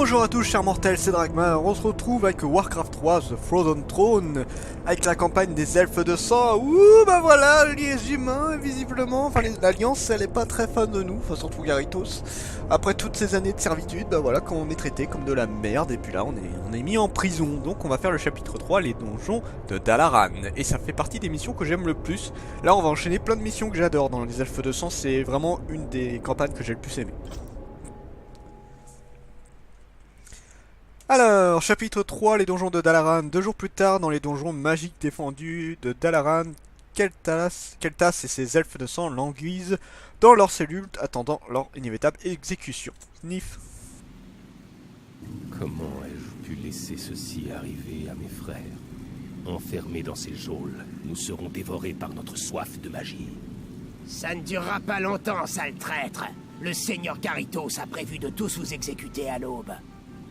Bonjour à tous chers mortels, c'est Dragmar. On se retrouve avec Warcraft 3 The Frozen Throne, avec la campagne des elfes de sang. Ouh, bah voilà, les humains, visiblement, enfin l'Alliance, elle est pas très fan de nous, enfin surtout Garithos. Après toutes ces années de servitude, bah voilà, quand on est traité comme de la merde, et puis là on est mis en prison. Donc on va faire le chapitre 3, les donjons de Dalaran. Et ça fait partie des missions que j'aime le plus. Là on va enchaîner plein de missions que j'adore dans les elfes de sang, c'est vraiment une des campagnes que j'ai le plus aimé. Alors, chapitre 3, les donjons de Dalaran. 2 jours plus tard, dans les donjons magiques défendus de Dalaran, Keltas et ses elfes de sang languissent dans leurs cellules, attendant leur inévitable exécution. Sniff. Comment ai-je pu laisser ceci arriver à mes frères? Enfermés dans ces geôles, nous serons dévorés par notre soif de magie. Ça ne durera pas longtemps, sale traître. Le seigneur Garithos a prévu de tous vous exécuter à l'aube.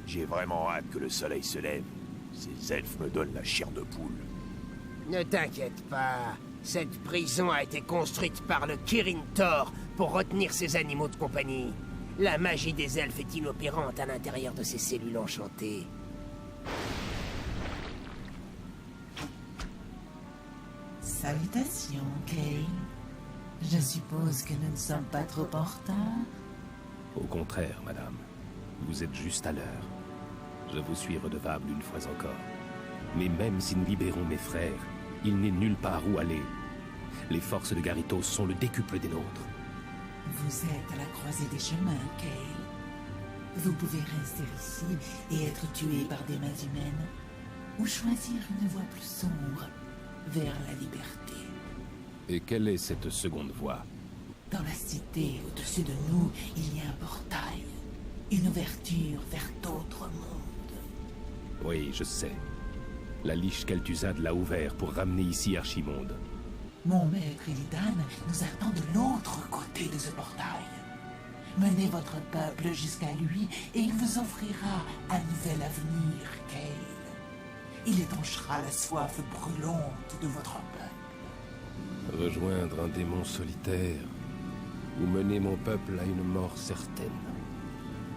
J'ai vraiment hâte que le soleil se lève. Ces elfes me donnent la chair de poule. Ne t'inquiète pas. Cette prison a été construite par le Kirin Tor pour retenir ses animaux de compagnie. La magie des elfes est inopérante à l'intérieur de ces cellules enchantées. Salutations, Kay. Je suppose que nous ne sommes pas trop en retard. Au contraire, madame. Vous êtes juste à l'heure. Je vous suis redevable une fois encore. Mais même si nous libérons mes frères, il n'est nulle part où aller. Les forces de Garithos sont le décuple des nôtres. Vous êtes à la croisée des chemins, Kay. Vous pouvez rester ici et être tué par des mains humaines, ou choisir une voie plus sombre vers la liberté. Et quelle est cette seconde voie? Dans la cité au-dessus de nous, il y a un portail. Une ouverture vers d'autres mondes. Oui, je sais. La Lich Kel'Thuzad l'a ouvert pour ramener ici Archimonde. Mon maître Illidan nous attend de l'autre côté de ce portail. Menez votre peuple jusqu'à lui et il vous offrira un nouvel avenir, Kay. Il étanchera la soif brûlante de votre peuple. Rejoindre un démon solitaire ou mener mon peuple à une mort certaine.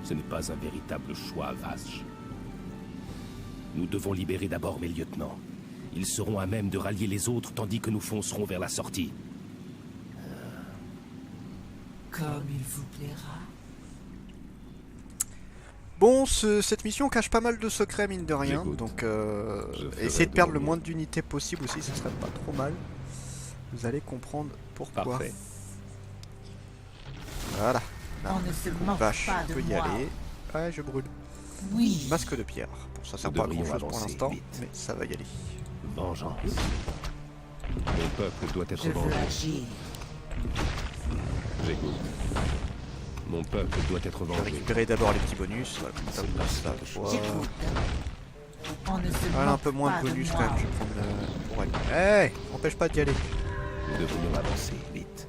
Ce n'est pas un véritable choix, Vashj. Nous devons libérer d'abord mes lieutenants. Ils seront à même de rallier les autres tandis que nous foncerons vers la sortie. Comme il vous plaira. Bon, cette mission cache pas mal de secrets mine de rien, donc essayez de perdre le moins d'unités possible aussi, ce serait pas trop mal. Vous allez comprendre pourquoi. Parfait. Voilà. On ne se moque Vache, pas je de peux y moi. aller. Ouais, je brûle. Oui. Masque de pierre. Bon, ça sert Nous pas à devrions grand chose pour avancer l'instant, vite. mais ça va y aller. Vengeance. Mon peuple doit être Je veux vengé. agir. J'écoute. Mon peuple doit être Je vais vengé. récupérer d'abord les petits bonus. Voilà, comme ça, C'est vous pas passez la quelque chose. fois. J'écoute. On ne se Voilà, un moque peu moins pas de bonus de quand moi. même. Je vais prendre pour aller. Hey, empêche pas d'y aller. Nous devrions avancer vite.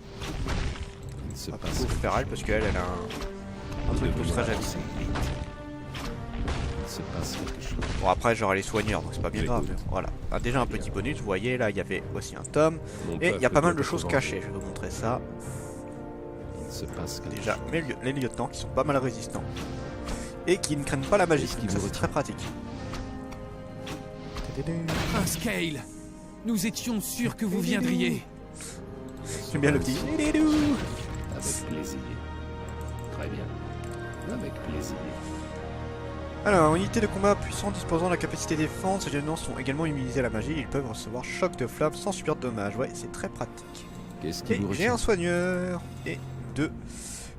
Il se On va passe pas faire elle parce qu'elle a un Nous truc devrions plus avancer vite. Il se passe quelque chose. Bon, après j'aurai les soigneurs donc c'est pas bien grave. J'écoute. Voilà. Ah, déjà un petit bonus, vous voyez là il y avait aussi un tome. Mon Et il y a peuple pas mal doit de être choses vengé. cachées, je vais vous montrer ça. Il se passe quelque Déjà, chose. les lieutenants qui sont pas mal résistants. Et qui ne craignent pas la magie, Qu'est-ce qui donc ça vous c'est très pratique. Prince Kael, nous étions sûrs que vous viendriez. J'aime bien le petit. Avec plaisir. Très bien. Avec plaisir. Alors, unité de combat puissant disposant de la capacité de défense, les lieutenants sont également immunisés à la magie, ils peuvent recevoir choc de flamme sans subir de dommages. Ouais, c'est très pratique. Qu'est-ce qui Et vous j'ai retient? un soigneur et 2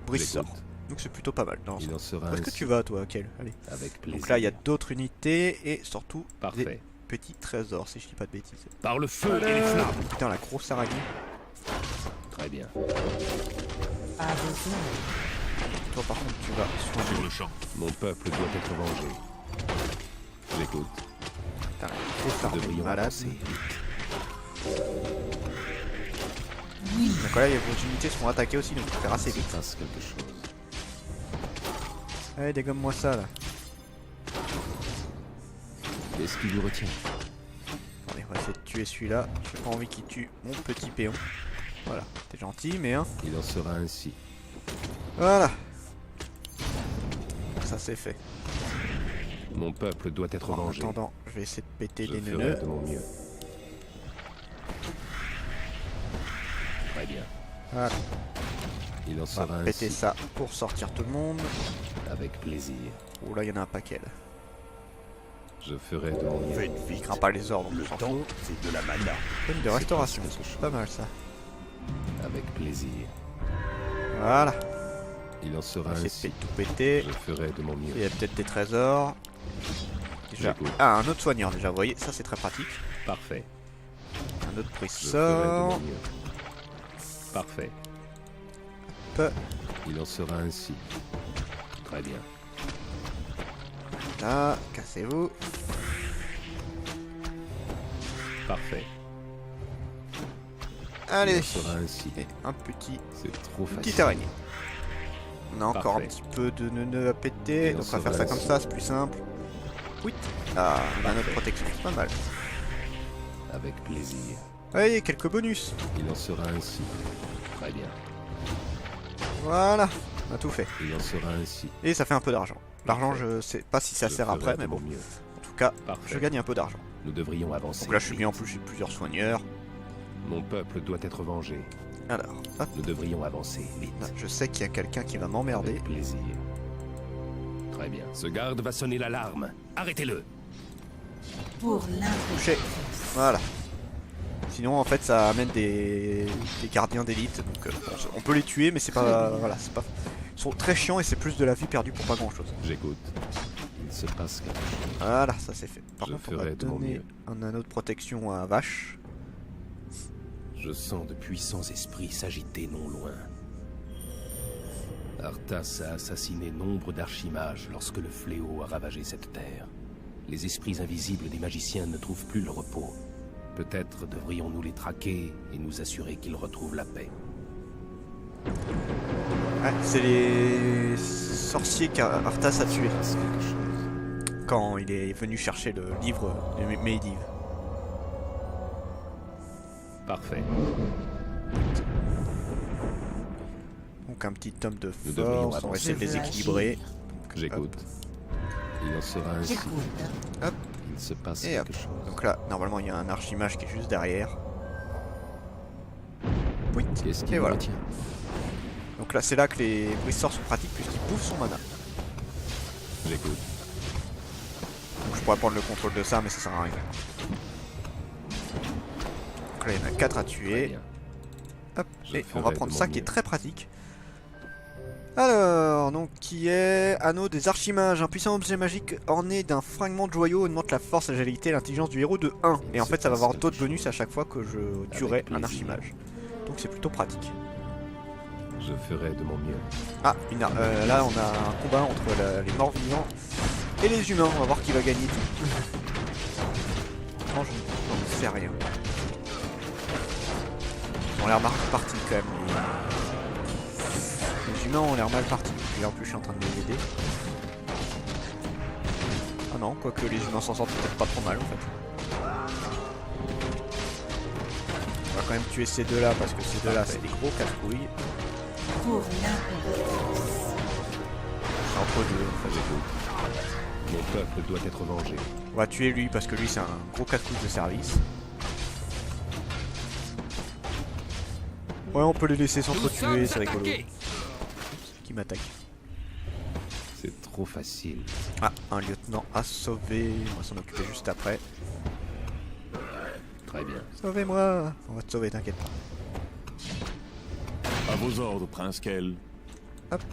brise-sorts. J'écoute. Donc c'est plutôt pas mal. Dans Il en sera Où est-ce que ainsi. tu vas toi, Kel? Allez. Avec plaisir. Donc là, il y a d'autres unités et surtout des Parfait. petits trésors, si je dis pas de bêtises. Par le feu et les flammes. Putain, la grosse araignée. Très bien. À vos ordres. Toi, par contre, tu vas soigner. Sur le champ. Mon peuple doit être vengé. J'écoute. Putain, la grosse Nous araignée devrions malade. avancer vite. Oui. Donc là, vos unités seront attaquées aussi, donc il faut faire assez Il se vite. passe quelque chose. Allez, dégomme-moi ça là. Qu'est-ce qui vous retient? Attendez, on va essayer de tuer celui-là. J'ai pas envie qu'il tue mon petit péon. Voilà, t'es gentil, mais hein. Il en sera ainsi. Voilà. Ça c'est fait. Mon peuple doit être En vengé. attendant, je vais essayer de péter Je les ferai neuneux. de mon mieux. Très bien. Voilà, Il en on sera va péter ainsi. ça pour sortir tout le monde. Avec plaisir. Oh là, il y en a un paquet là. Je ferai de mon mieux. Faites Il vite. craint pas les ordres, Le on s'en temps, fout. c'est de la mana. Peine de restauration, presque quelque c'est chose. pas mal ça. Avec plaisir. Voilà, Il en on sera va essayer ainsi. de tout péter. Je ferai de mon mieux. Il y a peut-être des trésors. Déjà. J'écoute. Ah, un autre soigneur déjà, vous voyez, ça c'est très pratique. Parfait. Un autre Je ferai de sort. mon mieux. Parfait. Hop. Il Il en sera ainsi. Très bien. Là, cassez-vous. Parfait. Allez. Il en sera ainsi. Et un petit, C'est trop une facile. petite araignée. On a encore Parfait. un petit peu de neuneux à péter, Il en donc on va sera faire ça comme ainsi. ça, c'est plus simple. Oui. Ah, on a notre Parfait. protection, c'est pas mal. Avec plaisir. Allez, quelques bonus. Il en sera ainsi. Très bien. Voilà, on a tout fait. Il en sera ainsi. Et ça fait un peu d'argent. L'argent, je sais pas si ça Je sert ferai après, de mais mon bon. mieux. En tout cas, Parfait. je gagne un peu d'argent. Nous devrions avancer. Donc là, je suis vite. bien, en plus, j'ai plusieurs soigneurs. Mon peuple doit être vengé. Alors, hop, Nous devrions avancer vite. là, je sais qu'il y a quelqu'un qui va m'emmerder. Avec plaisir. Très bien. Ce garde va sonner l'alarme. Arrêtez-le. Pour Touché. l'intelligence. Voilà. Sinon, en fait, ça amène des gardiens d'élite. Donc, on peut les tuer, mais c'est pas. Voilà, c'est pas. Ils sont très chiants et c'est plus de la vie perdue pour pas grand chose. J'écoute. Il se passe quelque chose. Voilà, ça c'est fait. Par Je contre, on va ferai de mon donner mieux. un anneau de protection à Vache. Je sens de puissants esprits s'agiter non loin. Arthas a assassiné nombre d'archimages lorsque le fléau a ravagé cette terre. Les esprits invisibles des magiciens ne trouvent plus le repos. Peut-être devrions-nous les traquer et nous assurer qu'ils retrouvent la paix. Ouais, c'est les sorciers qu'Arthas a tués Passe quelque chose. quand il est venu chercher le livre de Medivh. Parfait. Donc un petit tome de Nous devrions force, on va avancer. essayer de les équilibrer. J'écoute. Il en sera ainsi. J'écoute. Il se passe Et hop. quelque chose. Donc là, normalement, il y a un archimage qui est juste derrière. Oui, Qu'est-ce qui et vous voilà. retient? Donc là, c'est là que les brissorts sont pratiques puisqu'ils bouffent son mana. J'écoute. Donc je pourrais prendre le contrôle de ça, mais ça sert à rien. Donc là, il y en a 4 à Très tuer. bien. Hop, Je et on va ferai prendre de ça mon qui est mieux. très pratique. Alors, donc qui est Anneau des Archimages, un puissant objet magique orné d'un fragment de joyau augmente la force, la agilité et l'intelligence du héros de 1. Et en fait, ça va avoir d'autres bonus à chaque fois que je tuerai un plaisir. archimage. Donc c'est plutôt pratique. Je ferai de mon mieux. Ah, là on a un combat entre les morts vivants et les humains. On va voir qui va gagner tout. Franchement, je n'en sais rien. Ils ont l'air mal partis quand même. Les humains ont l'air mal partis. Et en plus, je suis en train de les aider. Ah non, quoique les humains s'en sortent peut-être pas trop mal en fait. On va quand même tuer ces deux-là parce que ces deux-là, c'est des gros casse-couilles. Pour l'intelligence. C'est entre deux en fait. J'écoute. Mon peuple doit être vengé. On va tuer lui parce que lui c'est un gros casse-couille de service. Ouais, on peut les laisser s'entretuer, c'est rigolo. C'est qui m'attaque. C'est trop facile. Ah, un lieutenant à sauver. On va s'en occuper juste après. Très bien. Sauvez-moi. On va te sauver, t'inquiète pas. À vos ordres, Prince Kell. Hop.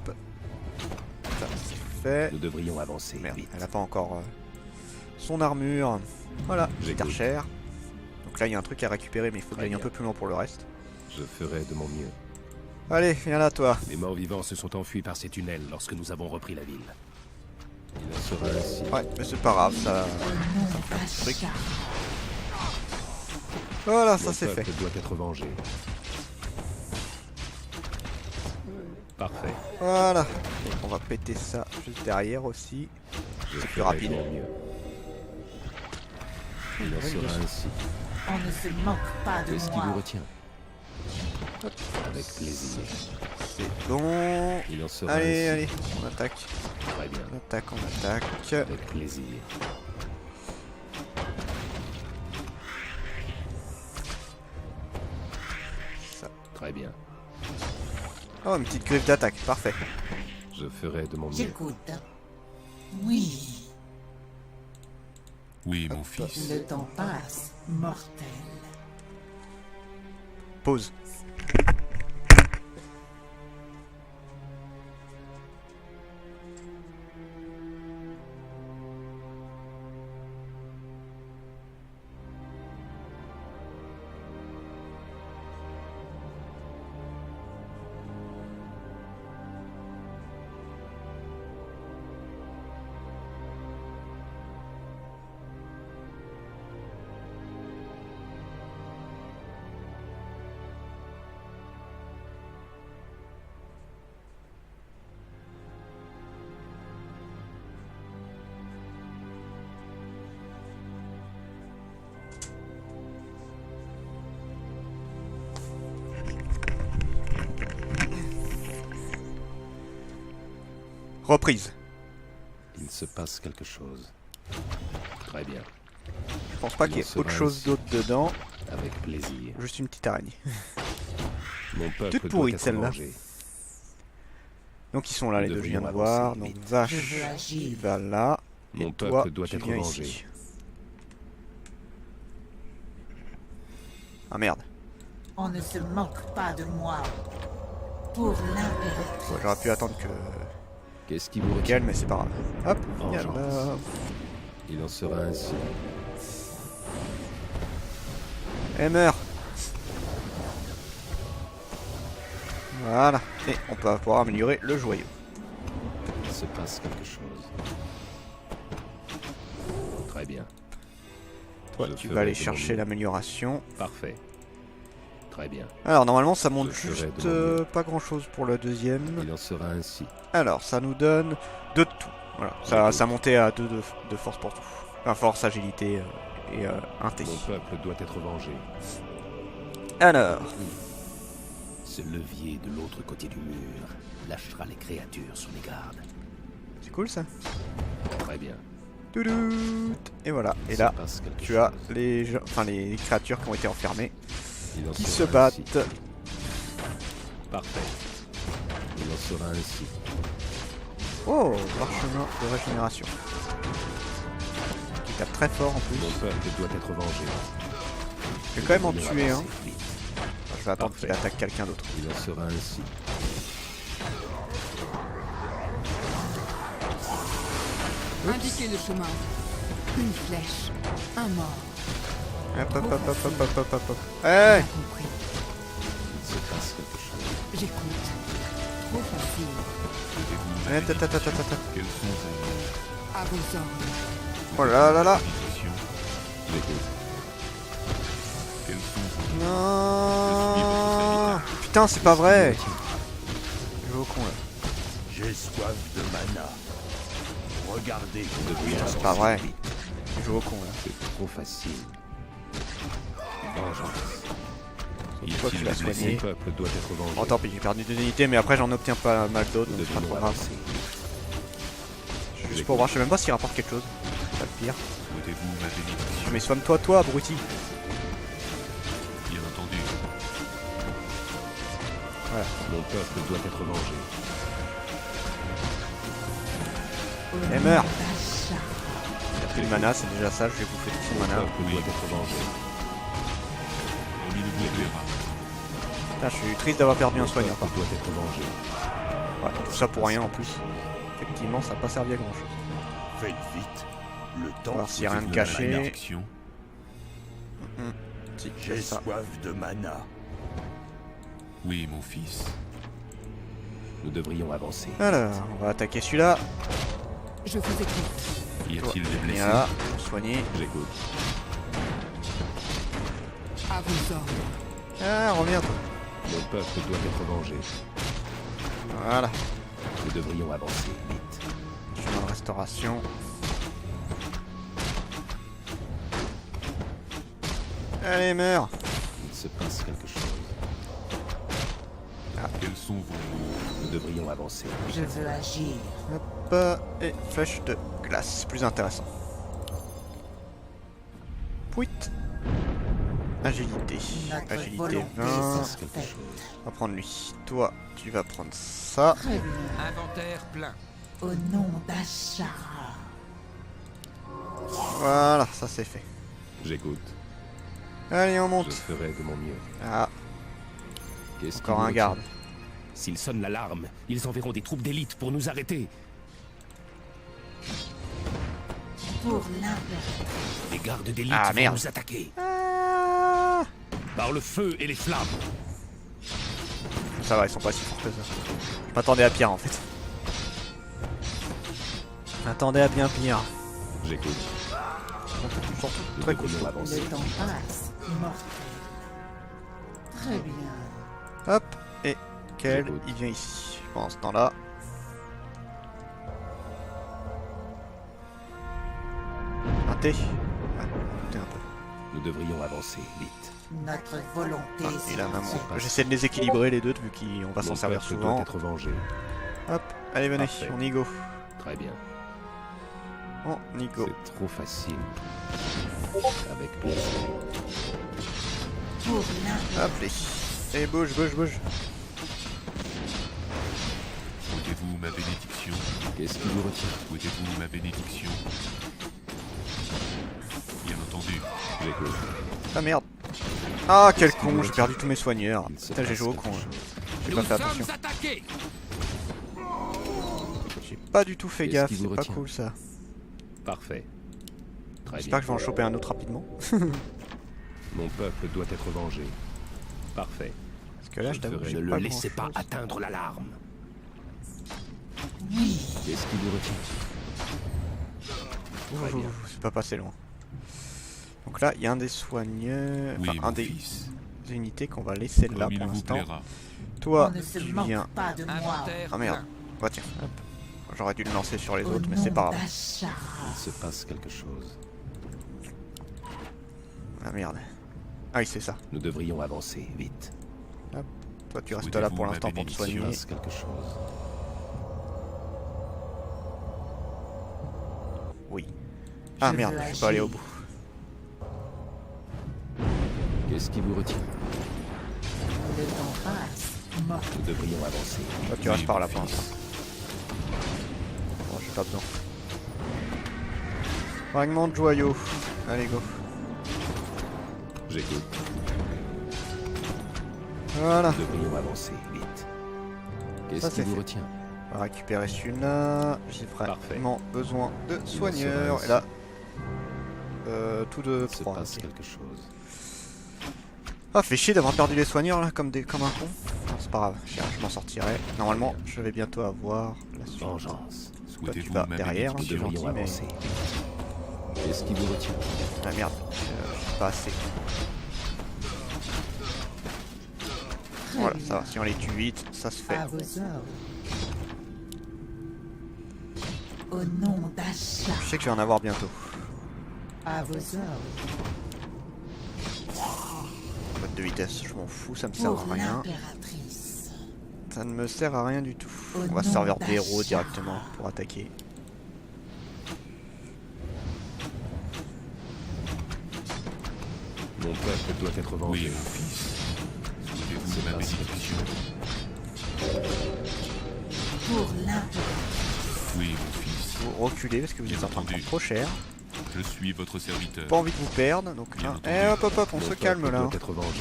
Ça, c'est fait. Nous devrions avancer Merde, vite. elle a pas encore son armure. Voilà, c'est J'écoute. cher. Donc là, il y a un truc à récupérer, mais il faut Très gagner un bien. peu plus loin pour le reste. Je ferai de mon mieux. Allez, viens là, toi. Les morts vivants se sont enfuis par ces tunnels lorsque nous avons repris la ville. Il en sera ainsi. Ouais, mais c'est pas grave, ça. Non, truc. achat. Voilà, ça Mon c'est fait. peuple doit être vengé. Parfait. Voilà. Et on va péter ça juste derrière aussi. Je C'est plus ferai rapide. de mon mieux. Il en sera ainsi. On ne se moque pas de Qu'est-ce qui vous moi. retient? Avec plaisir. C'est bon. Il en sera Allez, ainsi. allez, on attaque. Très Très bien. On attaque, on attaque. Avec plaisir. Ça. Très bien. Oh, une petite griffe d'attaque, parfait. Je ferai de mon mieux. J'écoute. Oui, Oui, mon fils. le temps passe, mortel. Pause. Reprise. Il se passe quelque chose. Très bien. Je pense pas qu'il y ait autre chose d'autre dedans. Avec plaisir. Juste une petite araignée. Mon peuple Toute doit pourrie, être celle-là. vengé. Donc ils sont là les deux, je viens de Devrions voir. avancer Donc vite. vache, Je veux agir. il va là. Mon Et peuple toi, doit tu être viens vengé. ici. Ah merde. On ne se moque pas de moi. Pour l'impératrice. Bon, j'aurais pu attendre que Qu'est-ce qui vous retient? calme, mais c'est pas grave. Hop, viens Vengeance. là. Il en sera ainsi. Et meurs. Voilà. Et on peut pouvoir améliorer le joyau. Il se passe quelque chose. Très bien. Toi, Je tu ferai vas aller de mon chercher mieux. l'amélioration. Parfait. Très bien. Alors normalement ça monte Je ferai juste de mon mieux. pas grand chose pour le deuxième. Il en sera ainsi. Alors ça nous donne 2 de tout. Voilà, ça montait à 2 de force pour tout. Enfin force, agilité et un T. Mon peuple doit être vengé. Alors, Ce levier de l'autre côté du mur lâchera les créatures sur les gardes. c'est cool ça. Très bien. Toudout. Et voilà. Et Il là, se passe quelque tu as chose. les créatures qui ont été enfermées, Il en qui sera se battent. ainsi. Parfait. Il en sera ainsi. Oh, parchemin de régénération. Qui tape très fort en plus. Mon peuple doit être vengé. Je vais quand même en Nous devons tuer un. avancer vite. Je vais attendre qu'il Parfait. attaque quelqu'un d'autre. Il en sera ainsi. Indiquez le chemin. Une flèche. Un mort. Hop hop hop hop hop hop hop hop hop. Pas Hey, compris. Il se passe quelque chose. J'écoute. Trop facile. Souhaitez-vous hey, ta, ta, ta, ta, ta, ta. Quels sont vos À vos ordres. Oh là là là. indications? J'écoute. Quels sont vos... Non. Putain, c'est pas vrai. Je vais au con là. J'ai soif de mana. Regardez, Nous devrions C'est avancer pas vrai. vite. Je joue au con là. C'est trop facile. Vengeance. Une fois que tu l'as Mon Mon soigné. peuple doit être vengé. Oh tant pis, j'ai perdu 2 unités, mais après j'en obtiens pas mal d'autres, Nous donc c'est pas trop devrions grave. avancer. Juste pour voir, je sais même pas s'il rapporte quelque chose. C'est pas le pire. Souhaitez-vous ma bénédiction? Mais soigne-toi, toi, abruti. Bien entendu. Mon peuple doit être vengé. Et meurs. D'achat. Il a plus de mana, c'est déjà ça, je vais bouffer tout son Mon mana. peuple doit être vengé. On ne vous verra. Putain, je suis triste d'avoir perdu un Mon soigneur peuple par doit être vengé. contre. Ouais, tout ça pour rien en plus. Effectivement, ça n'a pas servi à grand chose. faites vite. Le On va temps. voir s'il y a rien de Souhaitez-vous ma caché. bénédiction? Si, J'ai c'est ça. soif de mana. Oui, mon fils. Nous devrions avancer. Alors, on va attaquer celui-là. Je vous écoute. Y a-t-il des blessés? Viens là, soigner. J'écoute. À vos ordres. Ah, reviens toi. Mon peuple doit être vengé. Voilà. Nous devrions avancer vite. Chemin de restauration. Allez, meurs. Il se passe quelque chose. Quels sont vos... Nous devrions avancer. Je veux agir. Hop. et flèche de glace, plus intéressant. Pouit. Agilité. Notre Agilité volonté 20. sera faite. On va prendre lui. Toi, tu vas prendre ça. Très bien. Inventaire plein. Au nom d'Ashara. Voilà, ça c'est fait. J'écoute. Allez, on Je monte. ferai de mon mieux. Ah, Qu'est-ce encore qui vous un garde. retient? S'ils sonnent l'alarme, ils enverront des troupes d'élite pour nous arrêter. Pour l'impératrice. Les gardes d'élite Ah, vont merde. nous attaquer. Ah, Par le feu et les flammes. ça va, ils sont pas si forts que ça. Je m'attendais à pire en fait. Je m'attendais à bien pire. J'écoute. Ils sont Nous très devrions costauds. avancer. Le temps passe. Mortel. Très bien. Hop, et Kel, J'écoute. il vient ici. Pendant ce temps-là. Un thé. Ouais, un thé un peu. Nous devrions avancer vite. Notre volonté Ah, il a sera même... faite. J'essaie de les équilibrer les deux vu qu'on va s'en Mon servir peuple souvent. doit être vengé. Hop, allez venez, Parfait. on y go. Très bien. On y go. C'est trop facile. Avec plaisir. Pour l'impératrice. Hop, et bouge, bouge, bouge. Souhaitez-vous ma bénédiction? Qu'est-ce qui vous retient? Souhaitez-vous ma bénédiction? Bien entendu. J'écoute. Ah merde. Ah quel con, j'ai perdu tous mes soigneurs. Il se Putain, j'ai passe joué au quelque con. chose. J'ai Nous pas fait sommes attention. attaqués. J'ai pas du tout fait Qu'est-ce gaffe, qui vous c'est pas retient? cool ça. Parfait. Très J'espère bien. que je vais en choper un autre rapidement. Mon peuple doit être vengé. Parfait. Parce que là, je t'avoue que Ne j'ai le pas laissez pas grand-chose. atteindre l'alarme. Oui. Qu'est-ce qui vous retient? Très bien. C'est pas passé loin. Donc là, il y a un des soigneurs, Oui, enfin mon un des fils. unités qu'on va laisser là Comme il pour vous l'instant. plaira. Toi, On ne se tu moque viens. pas de moi. Inventaire Ah merde. plein. Bah tiens, hop. J'aurais dû le lancer sur les Au autres, mais nom c'est pas grave. d'Ashara. Il se passe quelque chose. Ah merde. Ah oui, c'est ça. Nous devrions avancer vite. Toi, tu restes là pour Souhaitez-vous l'instant ma pour te Il se soigner. passe quelque chose. Oui. Ah Je merde, veux je peux pas aller au agir. bout. Qu'est-ce qui vous retient? Le temps passe. Mortel. Nous devrions avancer. Toi, tu Oui, restes par là mon pour fils. l'instant. Bon, j'ai pas besoin. Fragment de joyau. Allez, go. J'écoute. Voilà. Nous devrions avancer vite. Ça, Qu'est-ce qui c'est vous fait. retient? On va récupérer celui-là. J'ai Parfait. vraiment besoin de soigneurs. serait-ce? Et là, tout de Il se 3. passe quelque chose. Ah, fait chier d'avoir perdu les soigneurs là, comme un con. Non, c'est pas grave, je m'en sortirai. Normalement, je vais bientôt avoir la suite. Vengeance. Toi, tu Souhaitez-vous vas ma derrière, Nous c'est bénédiction? gentil, devrions mais... avancer. Qu'est-ce qui vous retient? Ah merde, je suis pas assez. Très Voilà, bien. ça va, si on les tue vite, ça se fait. À vos ordres. Au nom d'Ashara. Je sais que je vais en avoir bientôt. À vos ordres. Boîte de vitesse, je m'en fous, ça me sert Pour à rien. l'impératrice. Ça ne me sert à rien du tout. Au On va se nom servir des héros d'Ashara. directement pour attaquer. Mon peuple doit être Oui, vengé. mon fils. Souhaitez-vous C'est ma pas si bénédiction? Pour l'impératrice. Oui, mon fils. Vous reculez parce que vous êtes en train de entendu. prendre trop cher. Je suis votre serviteur. Pas envie de vous perdre, donc... Bien hein. entendu. Eh hop hop hop, on Mon se peuple calme là. doit être vengé.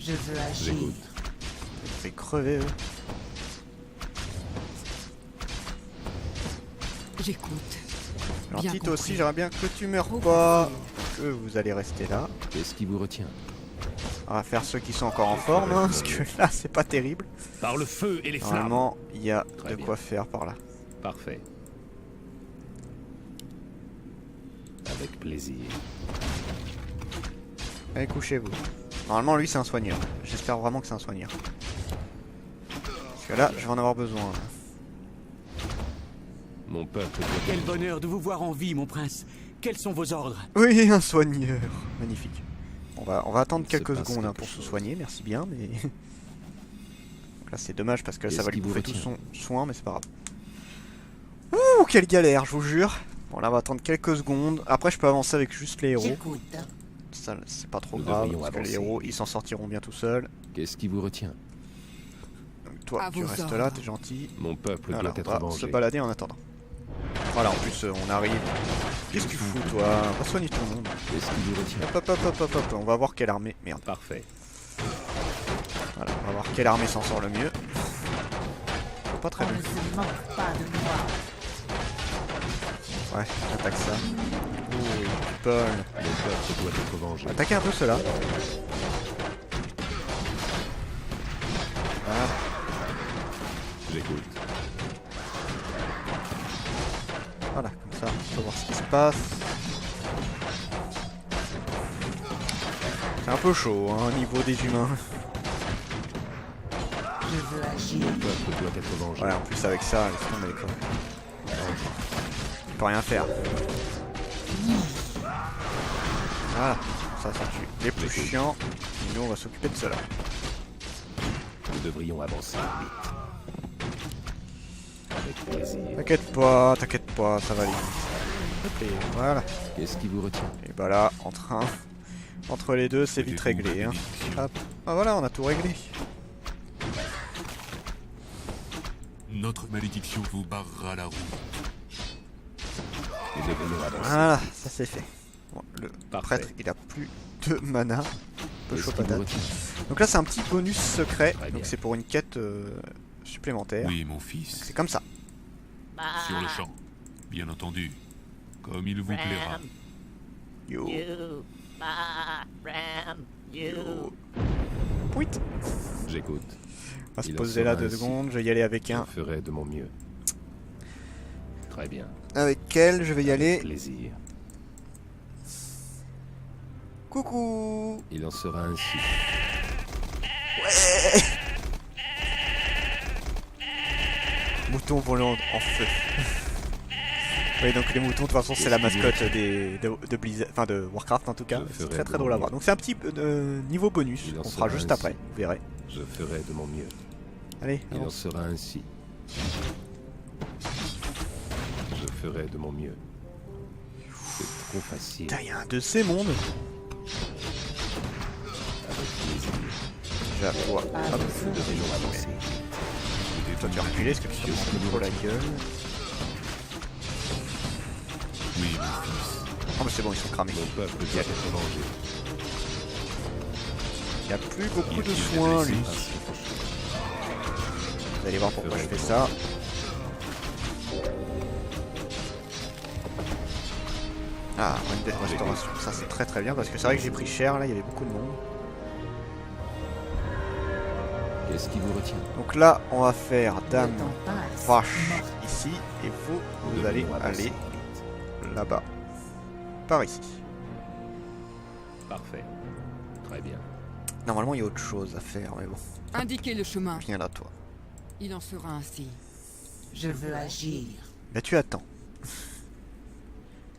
Je veux agir. J'écoute. C'est crever eux. J'écoute. Alors Bien Tito aussi, compris. j'aimerais bien que tu meurs Trop pas. facile. Que vous allez rester là. Qu'est-ce qui vous retient? On va faire ceux qui sont encore en forme, hein, parce que là c'est pas terrible. Par le feu et les flammes. Normalement, il y a Très de bien. quoi faire par là. Parfait. Avec plaisir. Allez, couchez-vous. Normalement, lui c'est un soigneur. J'espère vraiment que c'est un soigneur. Parce que là, je vais en avoir besoin. Là. Mon peuple doit Quel être bonheur de vous voir en vie, mon prince. Quels sont vos ordres? Oui, un soigneur. Magnifique. On va attendre Il se quelques passe secondes hein, quelque pour se chose. soigner, merci bien, mais... Donc là c'est dommage parce que ça Qu'est-ce va lui qui vous bouffer tout retient? son soin, mais c'est pas grave. Ouh, quelle galère, je vous jure. Bon, là, on va attendre quelques secondes. Après, je peux avancer avec juste les héros. J'écoute. Ça, c'est pas trop Nous grave, devrions parce que les avancer. héros, ils s'en sortiront bien tout seuls. Qu'est-ce qui vous retient? Donc, toi, À tu vos restes ordres. là, t'es gentil. Mon peuple Voilà, doit on être va se vengé. balader en attendant. Voilà, en plus, on arrive. Qu'est-ce que tu fous, toi? Va soigner tout le monde. Qu'est-ce qui vous retient? Hop, hop, hop, hop, hop, on va voir quelle armée. Merde. Parfait. Voilà, on va voir quelle armée s'en sort le mieux. Faut pas très On bien. ne se manque pas de moi. Ouais, attaque ça. Oh, Paul. Mon peuple doit être vengé. Attaquez un peu cela. Voilà. J'écoute. Voilà, comme ça, on peut voir ce qui se passe. C'est un peu chaud, hein, au niveau des humains. Je veux agir. Mon peuple doit être vengé. Voilà, en plus avec ça, laisse tomber quoi. Il peut rien faire. Voilà, ça tue les plus chiants. Et nous, on va s'occuper de cela. Nous devrions avancer vite. Avec plaisir. T'inquiète pas, ça va aller. Hop, et voilà. Qu'est-ce qui vous retient? Et bah là, entre les deux, c'est vite Souhaitez-vous réglé. ma Hein. bénédiction? Hop. Ah voilà, on a tout réglé. Notre malédiction vous barrera la route. Nous devrions avancer. Voilà, ça c'est fait. Bon, le Parfait. prêtre, il a plus de mana. Un peu Qu'est-ce chaud qui vous patate. retient? Donc là, c'est un petit bonus secret. Très Donc bien. c'est pour une quête supplémentaire. Oui, mon fils. C'est comme ça. Sur le champ. Bien entendu. Comme il vous plaira. Yo. You. Pouit. J'écoute. On va se Il en poser là sera 2 ainsi. secondes. Je vais y aller avec Je un. ferai de mon mieux. Très bien. Avec quel je vais y aller. Plaisir. Coucou. Il en sera ainsi. Mouton volant en feu. Oui, donc les moutons, de toute façon, c'est la mascotte de Blizzard, enfin de Warcraft en tout cas. Je C'est ferai très très de drôle à mon voir. mieux. Donc c'est un petit niveau bonus Il en qu'on fera sera juste ainsi. après, vous verrez. Je ferai de mon mieux. Allez, Il en avance. sera ainsi. Je ferai de mon mieux. C'est trop facile. Putain, il y a un de ces mondes. Avec plaisir. Déjà, toi, hop, Nous devrions avancer. toi tu as reculé, parce que tu te prends trop la gueule. Oui, mon fils. Oh mais c'est bon, ils sont cramés. Mon peuple doit être vengé. Il a plus beaucoup Il de est soins blessé. lui. Vous allez voir pourquoi je fais ça. Ah, une death restauration, ça c'est très très bien parce que c'est vrai que j'ai pris cher là, il y avait beaucoup de monde. Qu'est-ce qui vous retient? Donc là, on va faire dame, Le temps passe. vache ici et vous, Nous vous allez devrions avancer aller vite. là-bas. Par ici. Parfait. Très bien. Normalement, il y a autre chose à faire, mais bon. Indiquez le chemin. Viens là, toi. Il en sera ainsi. Je veux agir. Là, tu attends.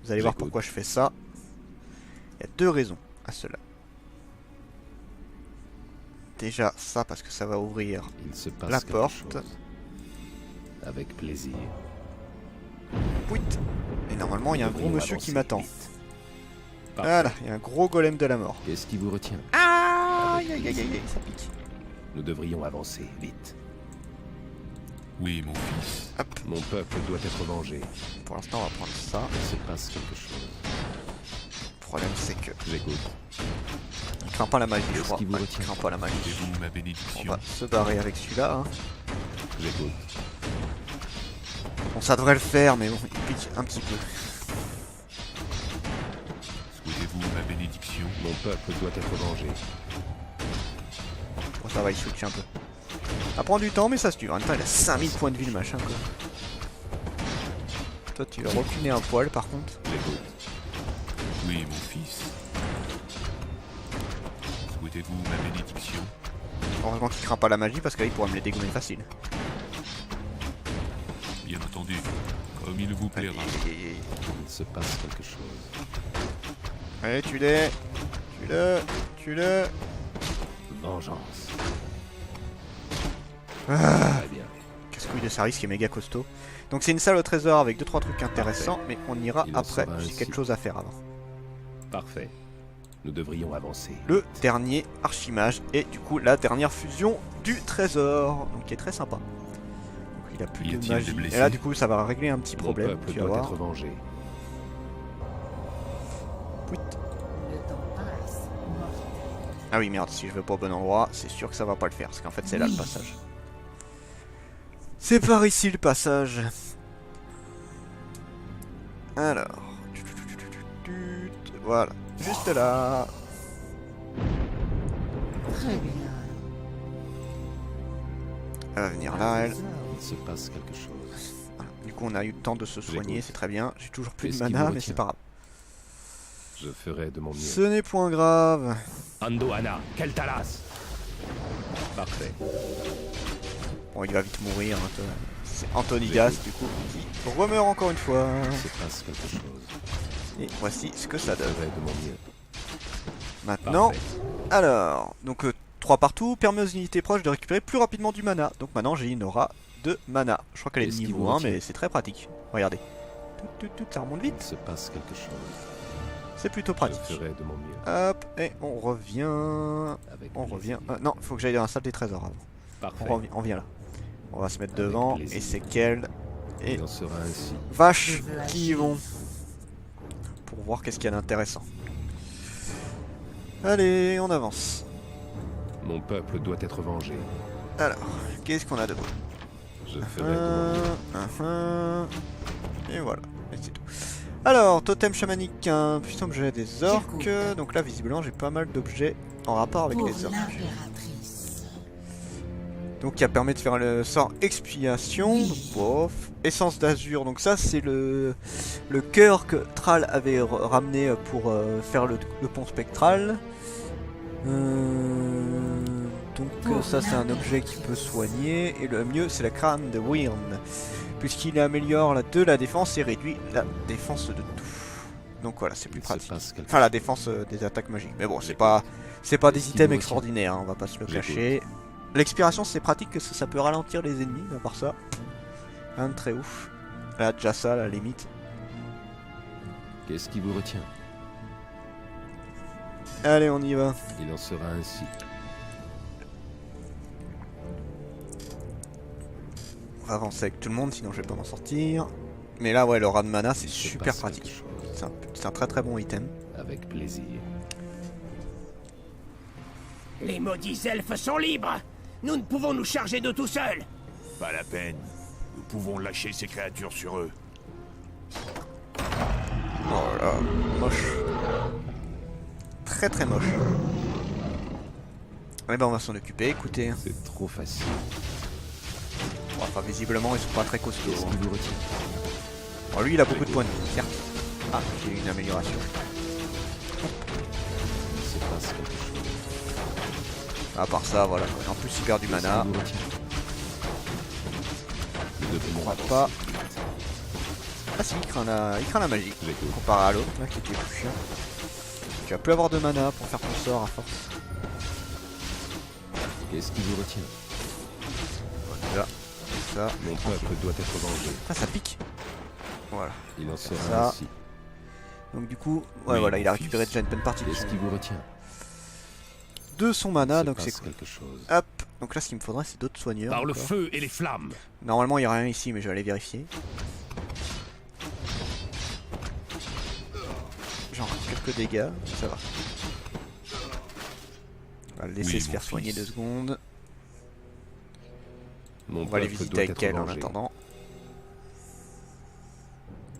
Vous allez voir J'écoute. pourquoi je fais ça. Il y a 2 raisons à cela. Déjà, ça, parce que ça va ouvrir Il se passe la quelque porte. chose. Avec plaisir. Pouit. Et normalement, il y a un Nous gros devrions monsieur qui avancer m'attend. vite. Parfait. Voilà, il y a un gros golem de la mort. Qu'est-ce qui vous retient? Aïe, aïe, aïe, aïe, ça pique. Nous devrions avancer vite. Oui, mon fils. Hop, Mon peuple doit être vengé. pour l'instant, on va prendre ça. Il se passe quelque chose. Le problème, c'est que J'écoute. il craint pas la magie, je Qu'est-ce crois. qui vous Ouais, il retient? craint pas la magie. Souhaitez-vous ma On bénédiction? va se barrer avec celui-là. Hein. J'écoute. Bon, ça devrait le faire, mais bon, il pique un petit peu. Souhaitez-vous ma bénédiction? Mon peuple doit être vengé. Bon, ça va, il switch un peu. Ça prend du temps, mais ça se tue. En même temps, il a 5000 points de vie, le machin, quoi. Toi, tu vas reculer un poil, par contre. J'écoute. Oui, mon fils. Souhaitez-vous ma bénédiction? Heureusement qu'il craint pas la magie, parce que là, il pourra me les dégommer facile. Bien entendu. Comme il vous plaira. Il se passe quelque chose. Allez, tue-les. Tue-le. Tue-le. Vengeance. Ah, Très bien. casse-couille de Saris qui est méga costaud. Donc c'est une salle au trésor avec 2-3 trucs intéressants, mais on ira Il en après, sera j'ai ainsi. quelque chose à faire avant. Parfait. Nous devrions avancer. Le dernier archimage et du coup la dernière fusion du trésor, donc qui est très sympa. Donc, il a plus Y de a-t-il magie. des blessés? Et là du coup ça va régler un petit Mon problème, peuple tu vas doit voir. être vengé. Pouit. Le temps passe, mortel. Ah oui merde, si je vais pas au bon endroit, c'est sûr que ça va pas le faire, parce qu'en fait c'est là le Oui. passage. C'est par ici le passage. Alors. Voilà. Juste là. Très bien. Elle va venir là, elle. Il se passe quelque chose. Voilà. Du coup, on a eu le temps de se soigner, J'écoute. c'est très bien. J'ai toujours plus de Qu'est-ce qui mana, vous mais c'est retient? pas grave. Je ferai de mon mieux. Ce n'est point grave. Ando Anna, Keltalas. Parfait. Bon, il va vite mourir. Hein, c'est Anthony Gas, du coup, qui remeurt encore une fois. Il se passe quelque chose. Et voici ce que ça Je donne. ferai de mon mieux. Maintenant, Parfait. alors, donc 3 partout permet aux unités proches de récupérer plus rapidement du mana. Donc maintenant, j'ai une aura de mana. Je crois qu'elle est de Qu'est-ce qui niveau vous 1, retient? mais c'est très pratique. Regardez. Ça remonte Il vite. se passe quelque chose. C'est plutôt Je pratique. ferai de mon mieux. Hop, et on revient. Avec On plaisir. revient. Non, faut que j'aille dans la salle des trésors avant. Parfait. On vient là. On va se mettre Avec devant. plaisir. Et c'est qu'elle et Il en sera ainsi. vache Je veux qui y agir. vont. Pour voir qu'est-ce qu'il y a d'intéressant. Allez, on avance. Mon peuple doit être vengé. Alors, qu'est-ce qu'on a de beau? Je ferai de mon mieux. Et voilà, et c'est tout. Alors, totem chamanique, un puissant objet des orques. Donc là, visiblement, j'ai pas mal d'objets en rapport avec Pour les orques. l'impératrice. Donc, qui permet de faire le sort expiation. Oui. Donc, bof. Essence d'azur. Donc ça, c'est le cœur que Thrall avait ramené pour faire le pont spectral. Donc ça, c'est un objet qui peut soigner. Et le mieux, c'est la crâne de Wyrn, puisqu'il améliore la défense et réduit la défense de tout. Donc voilà, c'est plus Il se pratique. passe quelque Enfin, la chose. défense des attaques magiques. Mais bon, c'est J'écoute. pas des Qu'est-ce qui items vous retient? extraordinaires, hein, on va pas se le J'écoute. cacher. L'expiration, c'est pratique parce que ça peut ralentir les ennemis, mais à part ça, rien de très ouf. Là, déjà ça, à la limite. Qu'est-ce qui vous retient? Allez, on y va. Il en sera ainsi. On va avancer avec tout le monde, sinon je vais pas m'en sortir. Mais là, ouais, le rat de mana, c'est Il se super passe pratique. quelque chose. C'est un très très bon item. Avec plaisir. Les maudits elfes sont libres. Nous ne pouvons nous charger d'eux tout seuls. Pas la peine. Nous pouvons lâcher ces créatures sur eux. Oh là, moche. Très très moche. Eh ben, on va s'en occuper, écoutez. C'est trop facile. Enfin, visiblement, ils sont pas très costauds. Qu'est-ce hein. qui vous retient? Bon, lui, il a beaucoup de points de vie, certes. Ah, j'ai eu une amélioration. Il se passe quelque chose. À part ça, voilà. En plus, il perd du Qu'est-ce mana. qui vous retient? Nous devons On va avancer. pas. Ah si, il craint la magie. J'écoute. Comparé à l'autre, là, qui était plus chiant. Tu vas plus avoir de mana pour faire ton sort à force. Qu'est-ce qui vous retient? Déjà, ça. Mon peuple doit être vengé. Ah, ça pique. Voilà. Il en sera Ça. ainsi. Donc, du coup, ouais, Oui, voilà, il a mon récupéré fils. déjà une bonne partie Qu'est-ce qui vous retient? de son Il mana, se donc passe c'est cool. quelque chose. Hop, donc là, ce qu'il me faudrait, c'est d'autres soigneurs. Par le encore. feu et les flammes. Normalement, il n'y a rien ici, mais je vais aller vérifier. Genre quelques dégâts, ça va. On va le laisser Oui, se mon faire soigner fils. 2 secondes. Mon On va les peuple visiter doit avec être elle en vengé. attendant.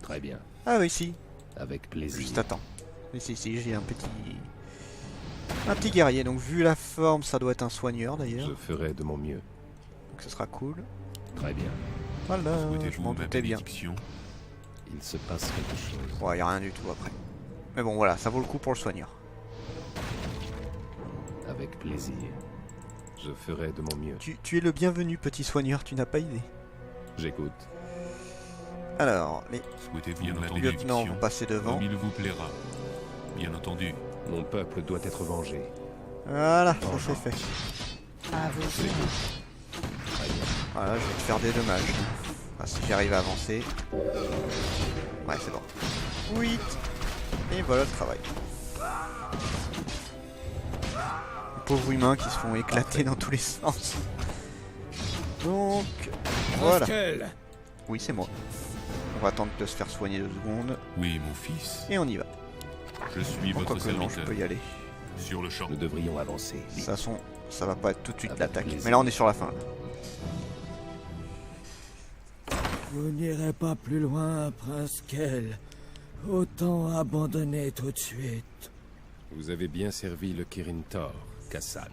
Très bien. Ah oui, si, Avec plaisir. juste attends. Ici, j'ai un petit guerrier. Donc vu la forme, ça doit être un soigneur d'ailleurs. Je ferai de mon mieux. Donc ce sera cool. Très bien. Voilà, je Souhaitez-vous m'en ma doutais bien. bénédiction? Il se passe quelque chose. Bon, y a rien du tout après. Mais bon, voilà, ça vaut le coup pour le soigneur. Avec plaisir. Je ferai de mon mieux. Tu es le bienvenu, petit soigneur, tu n'as pas idée. J'écoute. Alors, les Souhaitez-vous Bien ma entendu. lieutenants bénédiction? vont passer devant. Comme il vous plaira. Bien entendu. Mon peuple doit être vengé. Voilà, ça c'est fait. À vos ordres. Voilà, je vais te faire des dommages. Enfin, si j'arrive à avancer. Ouais, c'est bon. 8. Et voilà le travail. Les pauvres humains qui se font éclater dans tous les sens. Donc, voilà. Oui, c'est moi. On va attendre de se faire soigner 2 secondes. Oui, mon fils. Et on y va. Je suis Pourquoi votre que non, je serviteur. peux y aller. Sur le champ. Nous devrions avancer. De toute Vite. façon, ça va pas être tout de suite Avec l'attaque. plaisir. Mais là, on est sur la fin. Là. Vous n'irez pas plus loin, Prince Kell. Autant abandonner tout de suite. Vous avez bien servi le Kirin Tor, Kassan.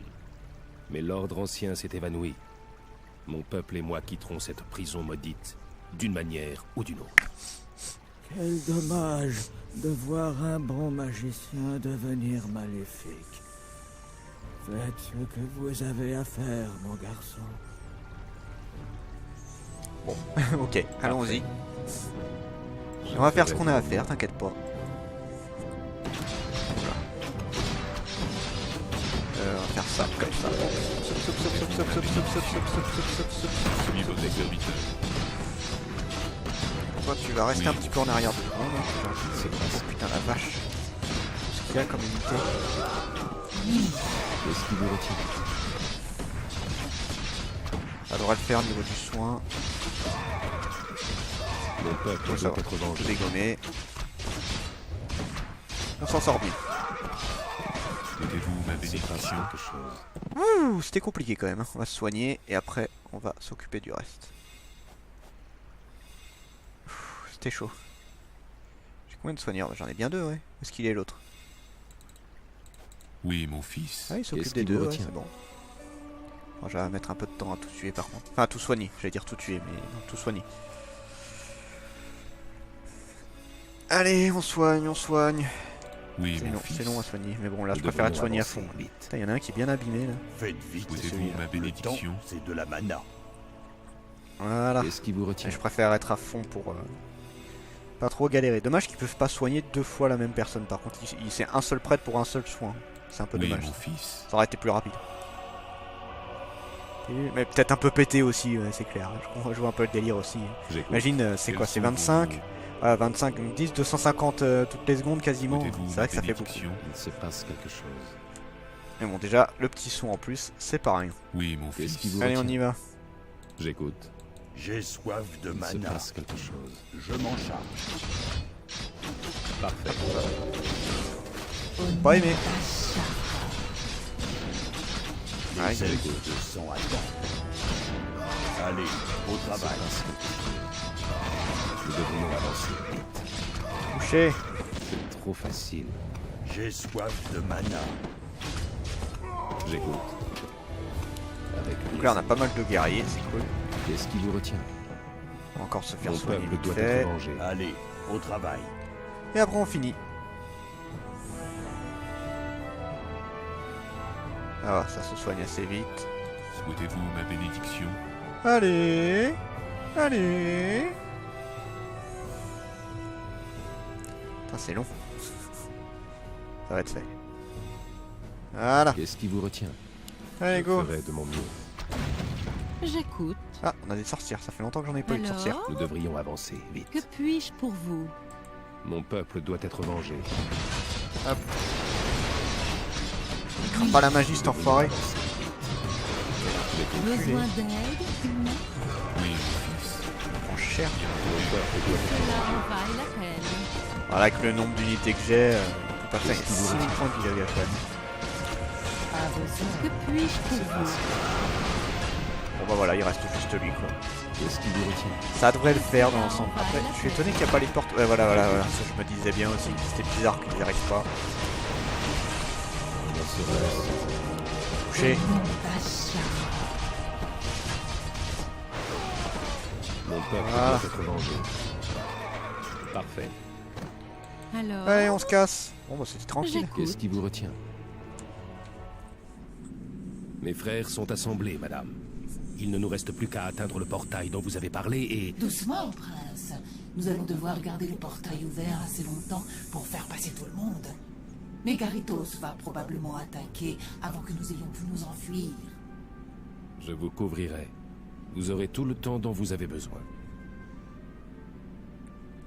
Mais l'ordre ancien s'est évanoui. Mon peuple et moi quitterons cette prison maudite, d'une manière ou d'une autre. Quel dommage de voir un bon magicien devenir maléfique. Faites ce que vous avez à faire, mon garçon. Ok, allons-y. On va faire ce qu'on a à faire, t'inquiète pas. Voilà. On va faire ça, comme ça. Je suis votre serviteur. Toi, tu vas rester un petit peu en arrière de moi. Oh putain, la vache. Ce qu'il y a comme unité. Qu'est-ce qui vous retient? Ça devrait le faire au niveau du soin. Mon peuple Ça doit va, être tout vengé. dégommer. On s'en sort bien. Souhaitez-vous ma bénédiction? Quelque chose. Ouh, c'était compliqué quand même. Hein. On va se soigner et après, on va s'occuper du reste. C'était chaud. J'ai combien de soigneurs? J'en ai bien 2, ouais. Où est-ce qu'il est l'autre? Oui, mon fils. Ah, il s'occupe Qu'est-ce des qui vous 2, ouais, retient? c'est bon. Bon, je vais mettre un peu de temps à tout tuer par contre. Enfin, à tout soigner. J'allais dire tout tuer, mais non, tout soigner. Allez, on soigne, on soigne. Oui, mon C'est fils. long à soigner, mais bon, là, Nous je préfère être devrions soigné à avancer, fond. vite. Putain, y'en a un qui est bien abîmé, là. Faites vite, Souhaitez-vous celui-là. ma Le bénédiction? temps, c'est de la mana. Voilà. Qu'est-ce qui vous retient? Et je préfère être à fond pour pas trop galérer. Dommage qu'ils peuvent pas soigner 2 fois la même personne. Par contre, c'est un seul prêtre pour un seul soin. C'est un peu Oui, dommage. mon fils. Ça aurait été plus rapide. Mais peut-être un peu pété aussi, ouais, c'est clair. Je vois un peu le délire aussi. J'écoute. Imagine, c'est Quels quoi? C'est sont 25 vos- Voilà, 25, donc 10, 250 toutes les secondes quasiment. Souhaitez-vous C'est ma vrai que ça fait beaucoup. bénédiction? Il se passe quelque chose. Mais bon, déjà, le petit son en plus, c'est pas rien. Oui, mon Qu'est-ce qui fils. vous Allez, on retient? y va. J'écoute. J'ai soif de Il se mana. passe quelque chose. Je m'en charge. Parfait. Pas aimé. Ah, Les elfes de sang attendent. Allez, au travail. Nous devrions avancer vite. Touché. C'est trop facile. J'ai soif de mana. J'écoute. Avec Donc là, on a pas mal de guerriers, c'est cool. Qu'est-ce qui vous retient? On va encore se faire Mon soigner peuple vite doit fait. être vengé. Allez, au travail. Et après, on finit. Ah, ça se soigne assez vite. Souhaitez-vous ma bénédiction? Allez. Allez. Putain, c'est long. Ça va être fait. Voilà. Qu'est-ce qui vous retient? Allez, Je go. ferai de mon mieux. J'écoute. Ah, on a des sorcières. Ça fait longtemps que j'en ai pas eu de Alors sorcières. Nous devrions avancer vite. Que puis-je pour vous? Mon peuple doit être vengé. Il craint pas la magie, cet enfoiré. Besoin d'aide? Oui, mon fils. Il prend cher. Mon peuple doit être Cela vengé. en vaille la peine. Voilà, avec le nombre d'unités que j'ai, il peut pas faire 6000 points de vie à quand même. Que puis-je pour vous? Bon bah voilà, il reste juste lui quoi. Qu'est-ce qui vous retient? Ça devrait le faire dans l'ensemble. Après, je suis étonné qu'il n'y a pas les portes. Ouais, voilà. Ça, je me disais bien aussi. C'était bizarre qu'ils n'y arrivent pas. Il en serait. Touché. Mon peuple Ah. doit être vengé. Parfait. Alors, Allez, on se casse. Bon bah c'était tranquille. j'écoute. Qu'est-ce qui vous retient? Mes frères sont assemblés, madame. Il ne nous reste plus qu'à atteindre le portail dont vous avez parlé et... Doucement, prince. Nous allons devoir garder le portail ouvert assez longtemps pour faire passer tout le monde. Mais Garitos va probablement attaquer avant que nous ayons pu nous enfuir. Je vous couvrirai. Vous aurez tout le temps dont vous avez besoin.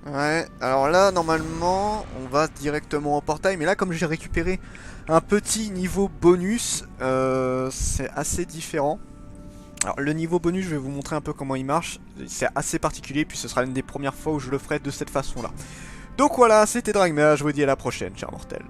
Ouais, alors là, normalement, on va directement au portail. Mais là, comme j'ai récupéré un petit niveau bonus, c'est assez différent. Alors, le niveau bonus, je vais vous montrer un peu comment il marche. C'est assez particulier, puis ce sera l'une des premières fois où je le ferai de cette façon-là. Donc voilà, c'était Dragma, je vous dis à la prochaine, chers mortels.